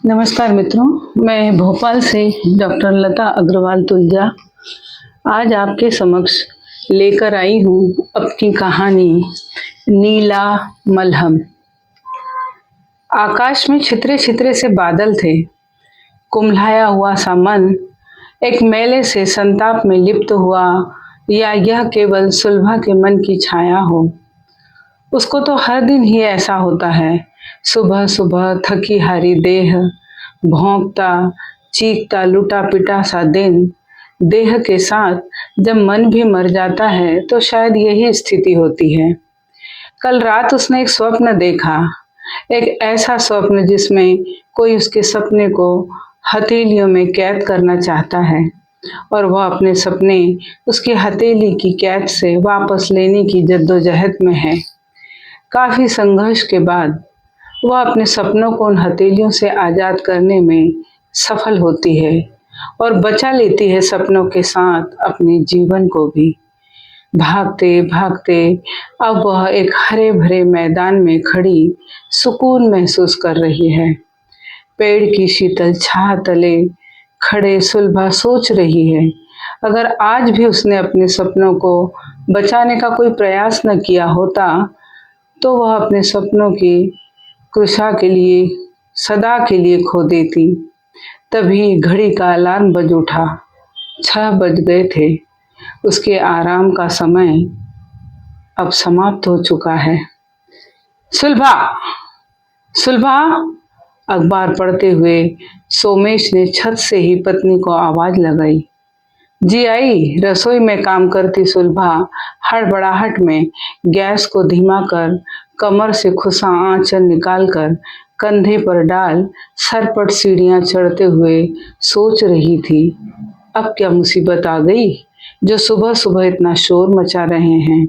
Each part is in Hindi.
नमस्कार मित्रों, मैं भोपाल से डॉक्टर लता अग्रवाल तुलजा आज आपके समक्ष लेकर आई हूँ अपनी कहानी नीला मलहम। आकाश में छितरे छितरे से बादल थे। कुम्हलाया हुआ सा मन एक मेले से संताप में लिप्त हुआ, या यह केवल सुलभा के मन की छाया हो। उसको तो हर दिन ही ऐसा होता है। सुबह सुबह थकी हारी देह, भौंकता चीखता लुटा पिटा सा दिन। देह के साथ जब मन भी मर जाता है तो शायद यही स्थिति होती है। कल रात उसने एक स्वप्न देखा, एक ऐसा स्वप्न जिसमें कोई उसके सपने को हथेलियों में कैद करना चाहता है और वह अपने सपने उसकी हथेली की कैद से वापस लेने की जद्दोजहद में है। काफी संघर्ष के बाद वह अपने सपनों को उन हथेलियों से आजाद करने में सफल होती है और बचा लेती है सपनों के साथ अपने जीवन को भी। भागते भागते अब वह एक हरे भरे मैदान में खड़ी सुकून महसूस कर रही है। पेड़ की शीतल छाह तले खड़े सुलभा सोच रही है, अगर आज भी उसने अपने सपनों को बचाने का कोई प्रयास न किया होता तो वह अपने सपनों की कुशा के लिए सदा के लिए खो देती। तभी घड़ी का अलार्म बज उठा। 6 बज गए थे। उसके आराम का समय अब समाप्त हो चुका है। सुलभा, सुलभा! अखबार पढ़ते हुए सोमेश ने छत से ही पत्नी को आवाज लगाई। जी आई। रसोई में काम करती सुलभा हड़बड़ाहट में गैस को धीमा कर कमर से खुसा आंचल निकालकर कंधे पर डाल सरपट सीढ़ियां चढ़ते हुए सोच रही थी, अब क्या मुसीबत आ गई जो सुबह सुबह इतना शोर मचा रहे हैं।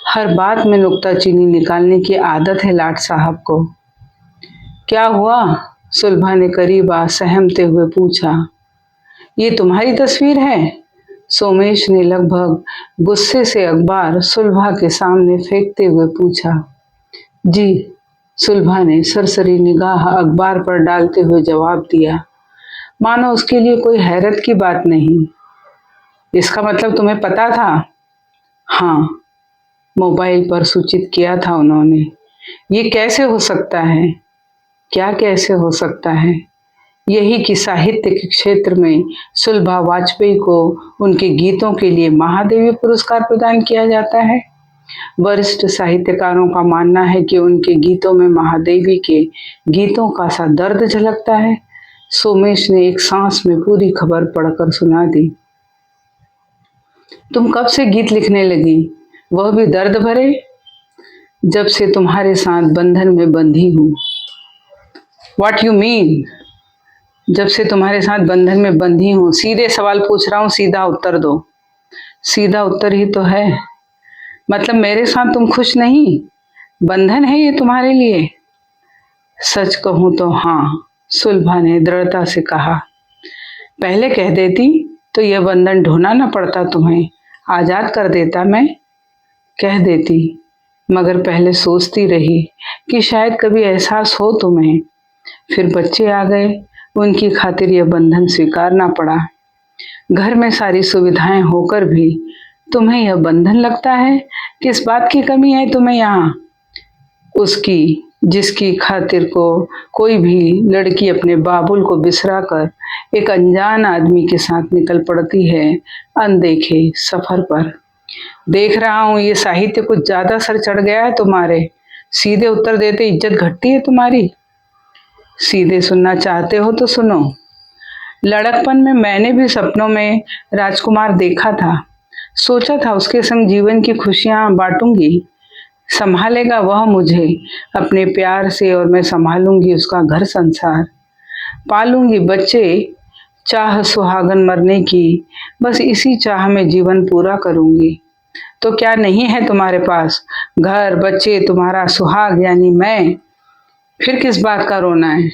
हर बात में नुक्ताचीनी निकालने की आदत है लाट साहब को। क्या हुआ? सुलभा ने करीब आ सहमते हुए पूछा। ये तुम्हारी तस्वीर है? सोमेश ने लगभग गुस्से से अखबार सुलभा के सामने फेंकते हुए पूछा। जी, सुलभा ने सरसरी निगाह अखबार पर डालते हुए जवाब दिया, मानो उसके लिए कोई हैरत की बात नहीं। इसका मतलब तुम्हें पता था? हाँ, मोबाइल पर सूचित किया था उन्होंने। ये कैसे हो सकता है? क्या कैसे हो सकता है? यही कि साहित्य के क्षेत्र में सुलभा वाजपेयी को उनके गीतों के लिए महादेवी पुरस्कार प्रदान किया जाता है। वरिष्ठ साहित्यकारों का मानना है कि उनके गीतों में महादेवी के गीतों का सा दर्द झलकता है। सोमेश ने एक सांस में पूरी खबर पढ़कर सुना दी। तुम कब से गीत लिखने लगी, वह भी दर्द भरे? जब से तुम्हारे साथ बंधन में बंधी हूँ। What you mean? जब से तुम्हारे साथ बंधन में बंधी हूँ। सीधे सवाल पूछ रहा हूँ, सीधा उत्तर दो। सीधा उत्तर ही तो है। मतलब मेरे साथ तुम खुश नहीं? बंधन है ये तुम्हारे लिए? सच कहूं तो हाँ, सुलभा ने दृढ़ता से कहा। पहले कह देती तो यह बंधन ढूंढना न पड़ता, तुम्हें आजाद कर देता मैं। कह देती, मगर पहले सोचती रही कि शायद कभी एहसास हो तुम्हें। फिर बच्चे आ गए, उनकी खातिर यह बंधन स्वीकारना पड़ा। घर में सारी सुविधाएं होकर भी तुम्हें यह बंधन लगता है? किस बात की कमी है तुम्हें यहाँ? उसकी जिसकी खातिर को कोई भी लड़की अपने बाबुल को बिसरा कर एक अनजान आदमी के साथ निकल पड़ती है अनदेखे सफर पर। देख रहा हूं ये साहित्य कुछ ज्यादा सर चढ़ गया है तुम्हारे। सीधे उत्तर देते इज्जत घटती है तुम्हारी। सीधे सुनना चाहते हो तो सुनो। लड़कपन में मैंने भी सपनों में राजकुमार देखा था। सोचा था उसके संग जीवन की खुशियां बांटूंगी। संभालेगा वह मुझे अपने प्यार से और मैं संभालूंगी उसका घर संसार। पालूंगी बच्चे, चाह सुहागन मरने की, बस इसी चाह में जीवन पूरा करूंगी। तो क्या नहीं है तुम्हारे पास? घर, बच्चे, तुम्हारा सुहाग यानी मैं। फिर किस बात का रोना है?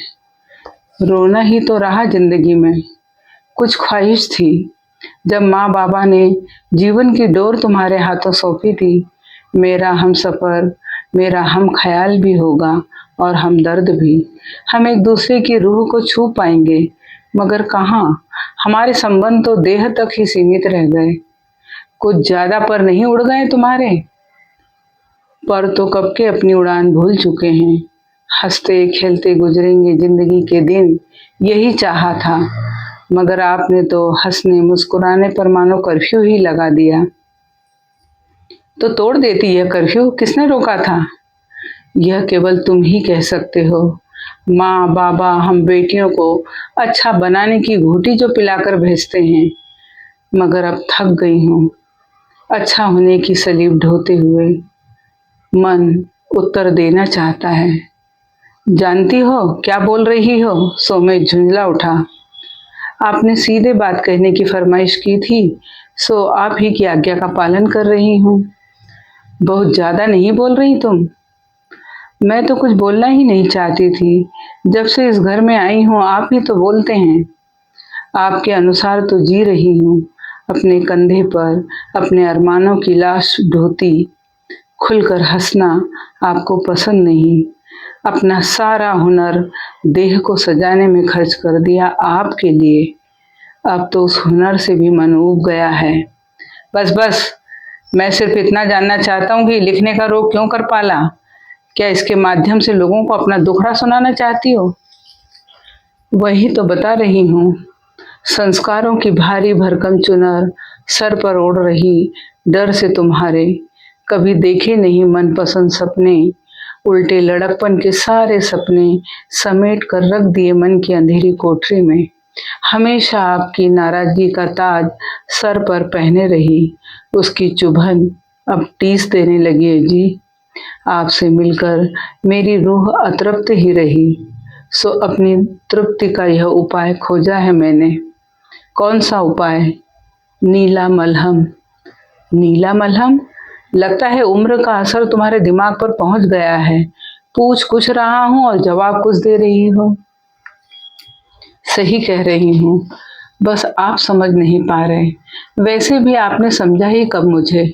रोना ही तो रहा जिंदगी में। कुछ ख्वाहिश थी। जब माँ बाबा ने जीवन की डोर तुम्हारे हाथों सौंपी थी, मेरा हम सफर, मेरा हम ख्याल भी होगा और हमदर्द भी। हम एक दूसरे की रूह को छू पाएंगे, मगर कहाँ, हमारे संबंध तो देह तक ही सीमित रह गए। कुछ ज्यादा पर नहीं उड़ गए तुम्हारे? पर तो कब के अपनी उड़ान भूल चुके हैं। हंसते खेलते गुजरेंगे जिंदगी के दिन, यही चाहा था, मगर आपने तो हंसने मुस्कुराने पर मानो कर्फ्यू ही लगा दिया। तो तोड़ देती यह कर्फ्यू, किसने रोका था? यह केवल तुम ही कह सकते हो। माँ बाबा हम बेटियों को अच्छा बनाने की घूंटी जो पिलाकर भेजते हैं, मगर अब थक गई हूँ अच्छा होने की सलीब ढोते हुए। मन उत्तर देना चाहता है। जानती हो क्या बोल रही हो? सोमेश झुंझला उठा। आपने सीधे बात कहने की फरमाइश की थी, सो आप ही की आज्ञा का पालन कर रही हूँ। बहुत ज्यादा नहीं बोल रही तुम? मैं तो कुछ बोलना ही नहीं चाहती थी। जब से इस घर में आई हूँ आप ही तो बोलते हैं। आपके अनुसार तो जी रही हूँ। अपने कंधे पर अपने अरमानों की लाश ढोती। खुलकर हंसना आपको पसंद नहीं। अपना सारा हुनर देह को सजाने में खर्च कर दिया आपके लिए। अब तो उस हुनर से भी मन ऊब गया है। बस बस, मैं सिर्फ इतना जानना चाहता हूँ कि लिखने का रोग क्यों कर पाला? क्या इसके माध्यम से लोगों को अपना दुखड़ा सुनाना चाहती हो? वही तो बता रही हूँ। संस्कारों की भारी भरकम चुनर सर पर ओढ़ रही, डर से तुम्हारे कभी देखे नहीं मनपसंद सपने, उल्टे लड़कपन के सारे सपने समेट कर रख दिए मन की अंधेरी कोठरी में। हमेशा आपकी नाराजगी का ताज सर पर पहने रही, उसकी चुभन अब टीस देने लगी है जी। आपसे मिलकर मेरी रूह अतृप्त ही रही, सो अपनी तृप्ति का यह उपाय खोजा है मैंने। कौन सा उपाय? नीला मलहम। नीला मलहम? लगता है उम्र का असर तुम्हारे दिमाग पर पहुंच गया है। पूछ कुछ रहा हूं और जवाब कुछ दे रही हो। सही कह रही हूँ, बस आप समझ नहीं पा रहे। वैसे भी आपने समझा ही कब मुझे?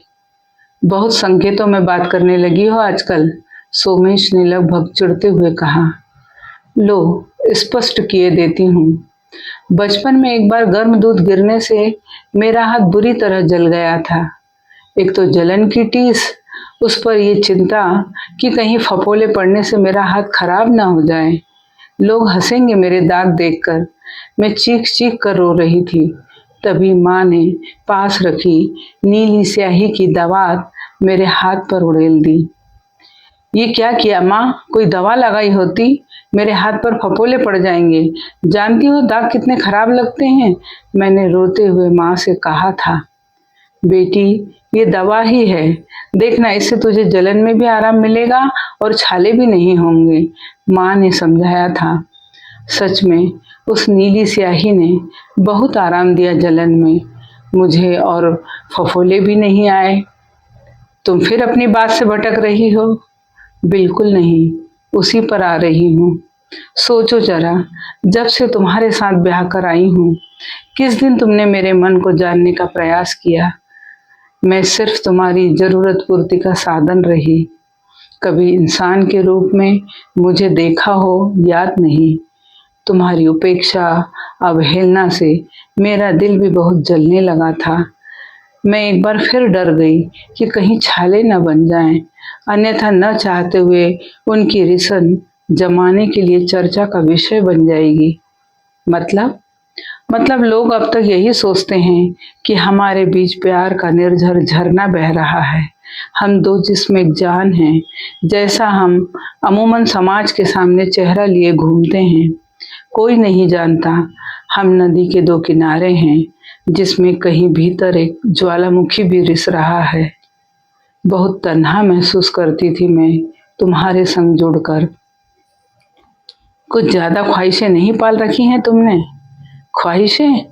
बहुत संकेतों में बात करने लगी हो आजकल, सोमेश ने लगभग चिढ़ते हुए कहा। लो स्पष्ट किए देती हूँ। बचपन में एक बार गर्म दूध गिरने से मेरा हाथ बुरी तरह जल गया था। एक तो जलन की टीस, उस पर ये चिंता कि कहीं फफोले पड़ने से मेरा हाथ खराब ना हो जाए। लोग हंसेंगे मेरे दाग देखकर। मैं चीख चीख कर रो रही थी। तभी माँ ने पास रखी नीली स्याही की दवात मेरे हाथ पर उड़ेल दी। ये क्या किया माँ? कोई दवा लगाई होती, मेरे हाथ पर फफोले पड़ जाएंगे। जानती हो दाग कितने खराब लगते हैं, मैंने रोते हुए माँ से कहा था। बेटी ये दवा ही है, देखना इससे तुझे जलन में भी आराम मिलेगा और छाले भी नहीं होंगे, माँ ने समझाया था। सच में उस नीली स्याही ने बहुत आराम दिया जलन में मुझे, और फफोले भी नहीं आए। तुम फिर अपनी बात से भटक रही हो? बिल्कुल नहीं, उसी पर आ रही हूँ। सोचो जरा, जब से तुम्हारे साथ ब्याह कर आई हूँ, किस दिन तुमने मेरे मन को जानने का प्रयास किया? मैं सिर्फ तुम्हारी जरूरत पूर्ति का साधन रही। कभी इंसान के रूप में मुझे देखा हो याद नहीं। तुम्हारी उपेक्षा अवहेलना से मेरा दिल भी बहुत जलने लगा था। मैं एक बार फिर डर गई कि कहीं छाले न बन जाएं, अन्यथा न चाहते हुए उनकी रिसन जमाने के लिए चर्चा का विषय बन जाएगी। मतलब लोग अब तक यही सोचते हैं कि हमारे बीच प्यार का निर्झर झरना बह रहा है। हम दो जिस्म एक जान हैं, जैसा हम अमूमन समाज के सामने चेहरा लिए घूमते हैं। कोई नहीं जानता हम नदी के दो किनारे हैं, जिसमें कहीं भीतर एक ज्वालामुखी भी रिस रहा है। बहुत तन्हा महसूस करती थी मैं तुम्हारे संग जुड़कर। कुछ ज्यादा ख्वाहिशें नहीं पाल रखी हैं तुमने? ख्वाहिशें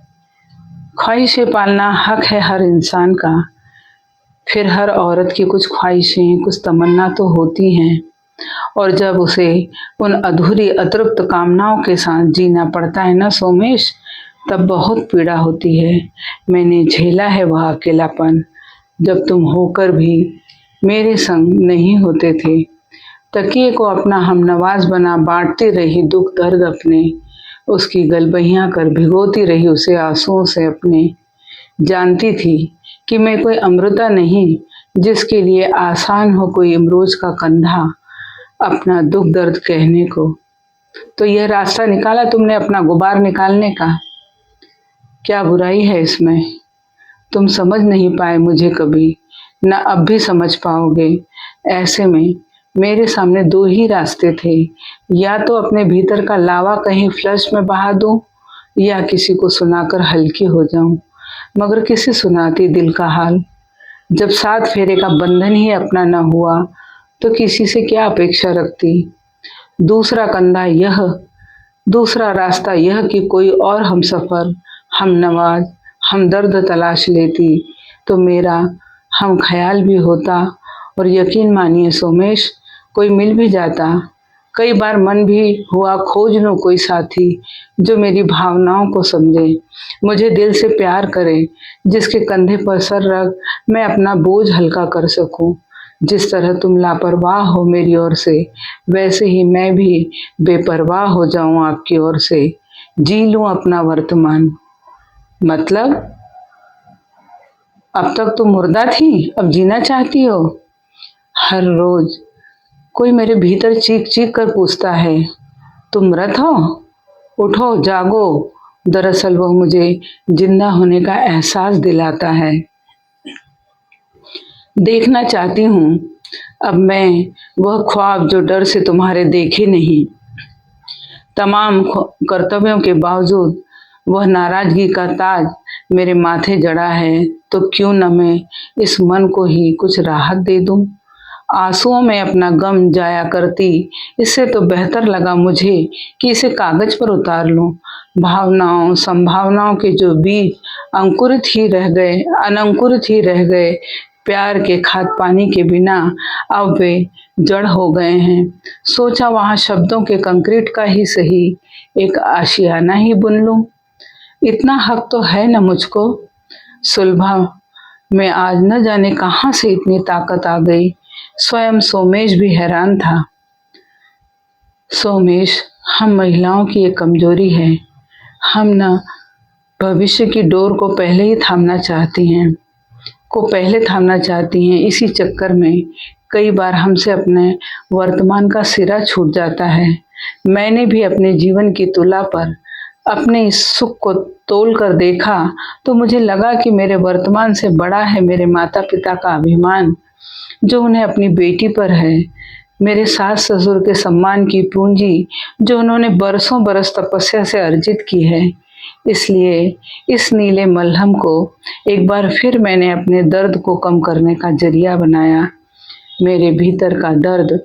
पालना हक है हर इंसान का। फिर हर औरत की कुछ ख्वाहिशें, कुछ तमन्ना तो होती हैं, और जब उसे उन अधूरी अतृप्त कामनाओं के साथ जीना पड़ता है ना सोमेश, तब बहुत पीड़ा होती है। मैंने झेला है वह अकेलापन, जब तुम होकर भी मेरे संग नहीं होते थे। तकिए को अपना हमनवाज बना बांटती रही दुख दर्द अपने, उसकी गलबहियां कर भिगोती रही उसे आंसुओं से अपने। जानती थी कि मैं कोई अमृता नहीं जिसके लिए आसान हो कोई इमरोज का कंधा अपना दुख दर्द कहने को। तो यह रास्ता निकाला तुमने अपना गुबार निकालने का, क्या बुराई है इसमें? तुम समझ नहीं पाए मुझे कभी, न अब भी समझ पाओगे। ऐसे में मेरे सामने दो ही रास्ते थे, या तो अपने भीतर का लावा कहीं फ्लश में बहा दूं या किसी को सुनाकर हल्की हो जाऊं। मगर किसे सुनाती दिल का हाल? जब 7 फेरे का बंधन ही अपना न हुआ तो किसी से क्या अपेक्षा रखती? दूसरा कंधा यह, दूसरा रास्ता यह कि कोई और हमसफर, हम नवाज, हम दर्द तलाश लेती तो मेरा हम ख्याल भी होता। और यकीन मानिए सोमेश, कोई मिल भी जाता। कई बार मन भी हुआ खोज लूं कोई साथी जो मेरी भावनाओं को समझे, मुझे दिल से प्यार करे, जिसके कंधे पर सर रख मैं अपना बोझ हल्का कर सकूं। जिस तरह तुम लापरवाह हो मेरी ओर से, वैसे ही मैं भी बेपरवाह हो जाऊं आपकी ओर से। जी लूं अपना वर्तमान। मतलब अब तक तुम मुर्दा थी, अब जीना चाहती हो? हर रोज कोई मेरे भीतर चीख चीख कर पूछता है, तुम मृत हो? उठो, जागो। दरअसल वह मुझे जिंदा होने का एहसास दिलाता है। देखना चाहती हूँ अब मैं वह ख्वाब जो डर से तुम्हारे देखे नहीं। तमाम कर्तव्यों के बावजूद वह नाराजगी का ताज मेरे माथे जड़ा है, तो क्यों न मैं इस मन को ही कुछ राहत दे दूं। आंसुओं में अपना गम जाया करती, इससे तो बेहतर लगा मुझे कि इसे कागज पर उतार लूं। भावनाओं संभावनाओं के जो बीज अंकुरित ही रह गए, अनंकुरित ही रह गए, प्यार के खाद पानी के बिना अब वे जड़ हो गए हैं। सोचा वहां शब्दों के कंक्रीट का ही सही एक आशियाना ही बुन लूं। इतना हक तो है न मुझको। सुलभा में आज न जाने कहां से इतनी ताकत आ गई। स्वयं सोमेश भी हैरान था। सोमेश, हम महिलाओं की एक कमजोरी है, हम न भविष्य की डोर को पहले ही थामना चाहती हैं, इसी चक्कर में कई बार हमसे अपने वर्तमान का सिरा छूट जाता है। मैंने भी अपने जीवन की तुला पर अपने इस सुख को तोल कर देखा तो मुझे लगा कि मेरे वर्तमान से बड़ा है मेरे माता पिता का अभिमान जो उन्हें अपनी बेटी पर है, मेरे सास ससुर के सम्मान की पूंजी जो उन्होंने बरसों बरस तपस्या से अर्जित की है। इसलिए इस नीले मलहम को एक बार फिर मैंने अपने दर्द को कम करने का जरिया बनाया। मेरे भीतर का दर्द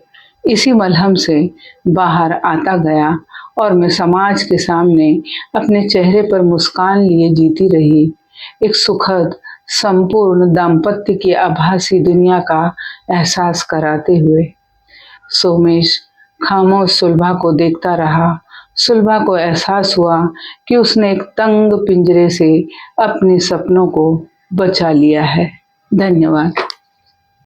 इसी मलहम से बाहर आता गया और मैं समाज के सामने अपने चेहरे पर मुस्कान लिए जीती रही, एक सुखद संपूर्ण दाम्पत्य की आभासी दुनिया का एहसास कराते हुए। सोमेश खामोश सुलभा को देखता रहा। सुलभा को एहसास हुआ कि उसने एक तंग पिंजरे से अपने सपनों को बचा लिया है। धन्यवाद।